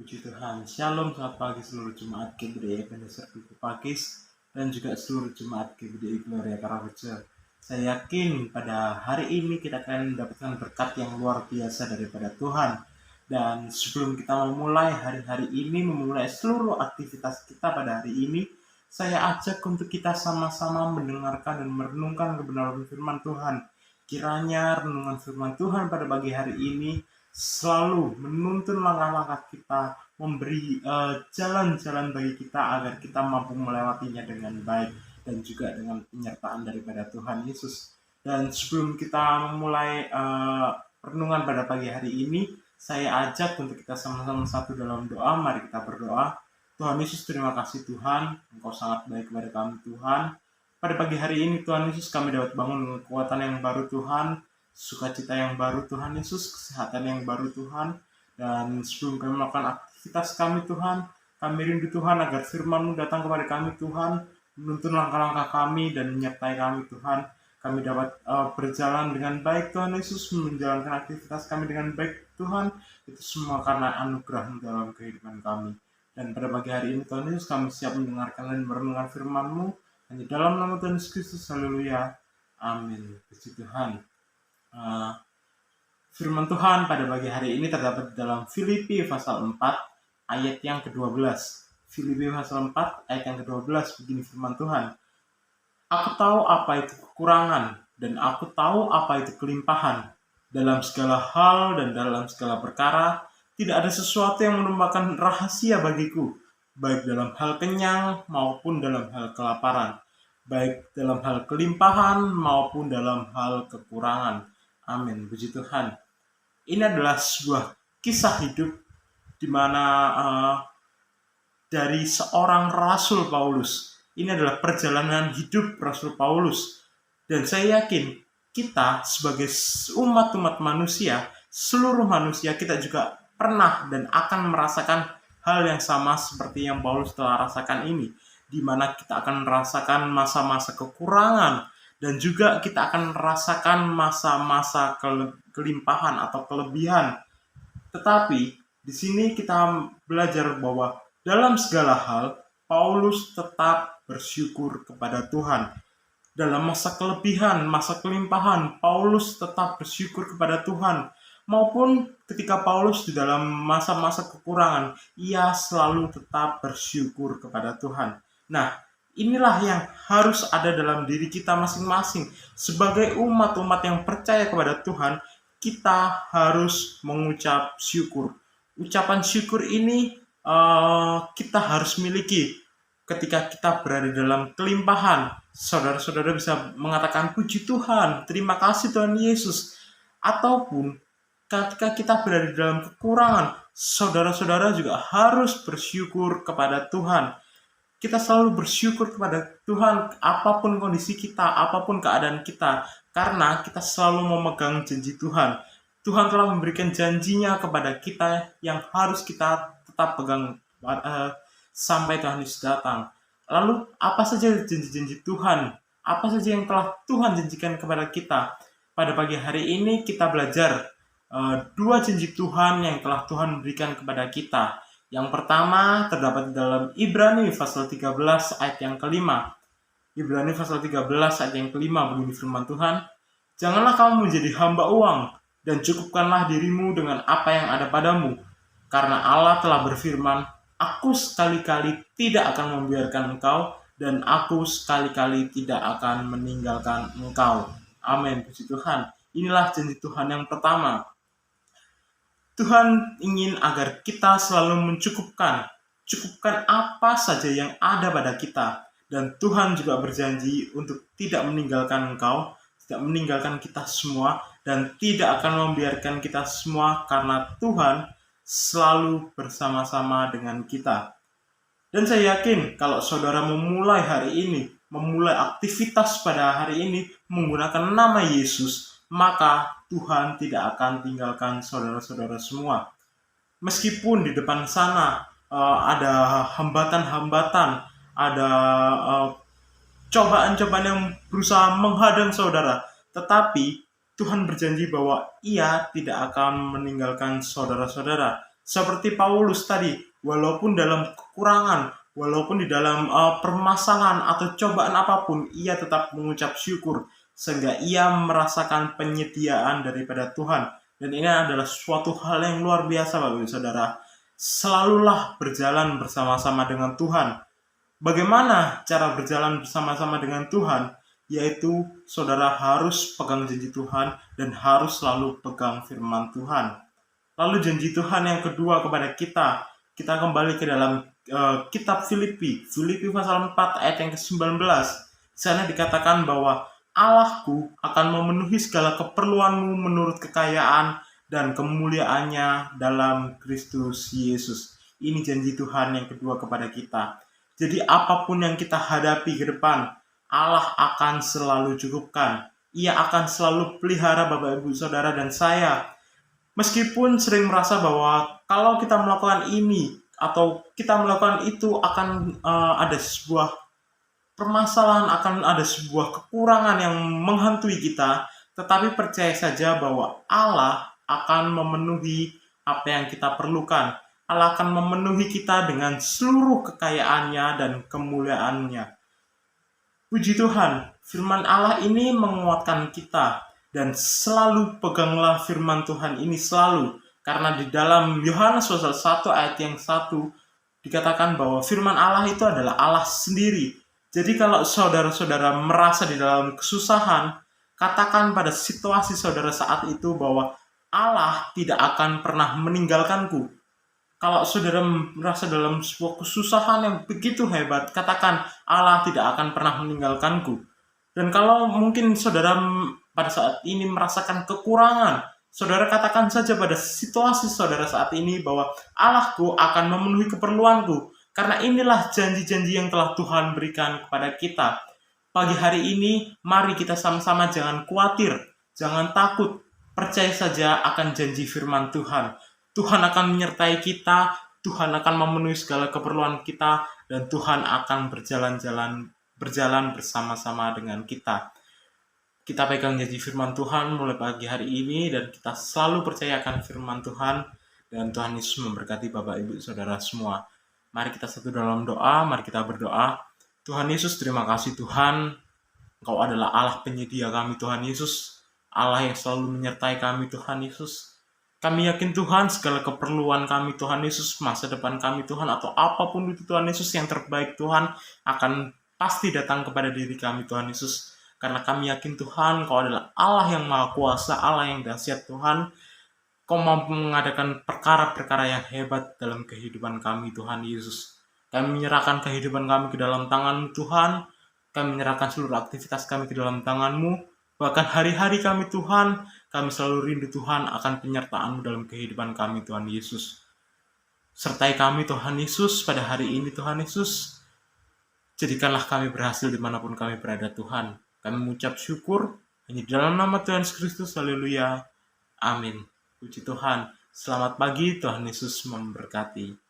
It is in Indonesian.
Puji Tuhan, Shalom, selamat pagi seluruh jemaat GBDI Ebenezer Duku Pakis dan juga seluruh jemaat GBDI Gloria Karawaja. Saya yakin pada hari ini kita akan mendapatkan berkat yang luar biasa daripada Tuhan. Dan sebelum kita memulai hari-hari ini, memulai seluruh aktivitas kita pada hari ini, saya ajak untuk kita sama-sama mendengarkan dan merenungkan kebenaran firman Tuhan. Kiranya renungan firman Tuhan pada pagi hari ini selalu menuntun langkah-langkah kita, memberi jalan-jalan bagi kita agar kita mampu melewatinya dengan baik dan juga dengan penyertaan daripada Tuhan Yesus. Dan sebelum kita memulai renungan pada pagi hari ini, saya ajak untuk kita sama-sama satu dalam doa. Mari kita berdoa. Tuhan Yesus, terima kasih Tuhan, Engkau sangat baik kepada kami Tuhan. Pada pagi hari ini Tuhan Yesus, kami dapat bangun kekuatan yang baru Tuhan, sukacita yang baru Tuhan Yesus, kesehatan yang baru Tuhan. Dan sebelum kami melakukan aktivitas kami Tuhan, kami rindu Tuhan agar firman-Mu datang kepada kami Tuhan, menuntun langkah-langkah kami dan menyertai kami Tuhan. Kami dapat berjalan dengan baik Tuhan Yesus, menjalankan aktivitas kami dengan baik Tuhan. Itu semua karena anugerah-Mu dalam kehidupan kami. Dan pada pagi hari ini Tuhan Yesus, kami siap mendengarkan dan merenungkan firman-Mu. Hanya dalam nama Tuhan Yesus Kristus, haleluya, amin. Puji Tuhan. Firman Tuhan pada pagi hari ini terdapat dalam Filipi pasal 4 ayat yang ke-12. Filipi pasal 4 ayat yang ke-12, begini firman Tuhan. Aku tahu apa itu kekurangan dan aku tahu apa itu kelimpahan. Dalam segala hal dan dalam segala perkara, tidak ada sesuatu yang merupakan rahasia bagiku, baik dalam hal kenyang maupun dalam hal kelaparan, baik dalam hal kelimpahan maupun dalam hal kekurangan. Amin. Puji Tuhan. Ini adalah sebuah kisah hidup di mana dari seorang Rasul Paulus. Ini adalah perjalanan hidup Rasul Paulus. Dan saya yakin kita sebagai umat-umat manusia, seluruh manusia, kita juga pernah dan akan merasakan hal yang sama seperti yang Paulus telah rasakan ini, di mana kita akan merasakan masa-masa kekurangan dan juga kita akan merasakan masa-masa kelimpahan atau kelebihan. Tetapi di sini kita belajar bahwa dalam segala hal Paulus tetap bersyukur kepada Tuhan. Dalam masa kelebihan, masa kelimpahan, Paulus tetap bersyukur kepada Tuhan. Maupun ketika Paulus di dalam masa-masa kekurangan, ia selalu tetap bersyukur kepada Tuhan. Nah, inilah yang harus ada dalam diri kita masing-masing. Sebagai umat-umat yang percaya kepada Tuhan, kita harus mengucap syukur. Ucapan syukur ini kita harus miliki. Ketika kita berada dalam kelimpahan, saudara-saudara bisa mengatakan puji Tuhan, terima kasih Tuhan Yesus. Ataupun ketika kita berada dalam kekurangan, saudara-saudara juga harus bersyukur kepada Tuhan. Kita selalu bersyukur kepada Tuhan apapun kondisi kita, apapun keadaan kita, karena kita selalu memegang janji Tuhan. Tuhan telah memberikan janjinya kepada kita yang harus kita tetap pegang sampai Tuhan Yesus datang. Lalu apa saja janji-janji Tuhan? Apa saja yang telah Tuhan janjikan kepada kita? Pada pagi hari ini kita belajar dua janji Tuhan yang telah Tuhan berikan kepada kita. Yang pertama terdapat dalam Ibrani pasal 13 ayat yang kelima. Ibrani pasal 13 ayat yang kelima, begini firman Tuhan. Janganlah kamu menjadi hamba uang, dan cukupkanlah dirimu dengan apa yang ada padamu. Karena Allah telah berfirman, aku sekali-kali tidak akan membiarkan engkau, dan aku sekali-kali tidak akan meninggalkan engkau. Amin. Puji Tuhan. Inilah janji Tuhan yang pertama. Tuhan ingin agar kita selalu mencukupkan apa saja yang ada pada kita. Dan Tuhan juga berjanji untuk tidak meninggalkan engkau, tidak meninggalkan kita semua, dan tidak akan membiarkan kita semua, karena Tuhan selalu bersama-sama dengan kita. Dan saya yakin kalau saudara memulai hari ini, memulai aktivitas pada hari ini menggunakan nama Yesus, maka Tuhan tidak akan tinggalkan saudara-saudara semua. Meskipun di depan sana ada hambatan-hambatan, ada cobaan-cobaan yang berusaha menghadang saudara, tetapi Tuhan berjanji bahwa Ia tidak akan meninggalkan saudara-saudara. Seperti Paulus tadi, walaupun dalam kekurangan, walaupun di dalam permasalahan atau cobaan apapun, ia tetap mengucap syukur sehingga ia merasakan penyediaan daripada Tuhan. Dan ini adalah suatu hal yang luar biasa, Bapak Ibu Saudara. Selalulah berjalan bersama-sama dengan Tuhan. Bagaimana cara berjalan bersama-sama dengan Tuhan? Yaitu saudara harus pegang janji Tuhan dan harus selalu pegang firman Tuhan. Lalu janji Tuhan yang kedua kepada kita kembali ke dalam kitab Filipi pasal 4 ayat yang ke-19. Di sana dikatakan bahwa Allahku akan memenuhi segala keperluanmu menurut kekayaan dan kemuliaannya dalam Kristus Yesus. Ini janji Tuhan yang kedua kepada kita. Jadi apapun yang kita hadapi ke depan, Allah akan selalu cukupkan. Ia akan selalu pelihara Bapak Ibu Saudara dan saya. Meskipun sering merasa bahwa kalau kita melakukan ini atau kita melakukan itu akan ada sebuah permasalahan, akan ada sebuah kekurangan yang menghantui kita, tetapi percaya saja bahwa Allah akan memenuhi apa yang kita perlukan. Allah akan memenuhi kita dengan seluruh kekayaannya dan kemuliaannya. Puji Tuhan, firman Allah ini menguatkan kita, dan selalu peganglah firman Tuhan ini selalu. Karena di dalam Yohanes pasal 1 ayat yang 1 dikatakan bahwa firman Allah itu adalah Allah sendiri. Jadi kalau saudara-saudara merasa di dalam kesusahan, katakan pada situasi saudara saat itu bahwa Allah tidak akan pernah meninggalkanku. Kalau saudara merasa dalam sebuah kesusahan yang begitu hebat, katakan Allah tidak akan pernah meninggalkanku. Dan kalau mungkin saudara pada saat ini merasakan kekurangan, saudara katakan saja pada situasi saudara saat ini bahwa Allahku akan memenuhi keperluanku. Karena inilah janji-janji yang telah Tuhan berikan kepada kita. Pagi hari ini, mari kita sama-sama jangan khawatir, jangan takut, percaya saja akan janji firman Tuhan. Tuhan akan menyertai kita, Tuhan akan memenuhi segala keperluan kita, dan Tuhan akan berjalan bersama-sama dengan kita. Kita pegang janji firman Tuhan mulai pagi hari ini, dan kita selalu percaya akan firman Tuhan, dan Tuhan Yesus memberkati Bapak Ibu Saudara semua. Mari kita satu dalam doa, mari kita berdoa. Tuhan Yesus, terima kasih Tuhan, Engkau adalah Allah penyedia kami Tuhan Yesus, Allah yang selalu menyertai kami Tuhan Yesus. Kami yakin Tuhan segala keperluan kami Tuhan Yesus, masa depan kami Tuhan, atau apapun itu Tuhan Yesus yang terbaik Tuhan akan pasti datang kepada diri kami Tuhan Yesus. Karena kami yakin Tuhan Kau adalah Allah yang maha kuasa, Allah yang dahsyat Tuhan. Kau mampu mengadakan perkara-perkara yang hebat dalam kehidupan kami Tuhan Yesus. Kami menyerahkan kehidupan kami ke dalam tangan-Mu Tuhan. Kami menyerahkan seluruh aktivitas kami ke dalam tangan-Mu. Bahkan hari-hari kami Tuhan, kami selalu rindu Tuhan akan penyertaan-Mu dalam kehidupan kami Tuhan Yesus. Sertai kami Tuhan Yesus pada hari ini Tuhan Yesus. Jadikanlah kami berhasil dimanapun kami berada Tuhan. Kami mengucap syukur hanya di dalam nama Tuhan Yesus Kristus. Haleluya. Amin. Puji Tuhan. Selamat pagi, Tuhan Yesus memberkati.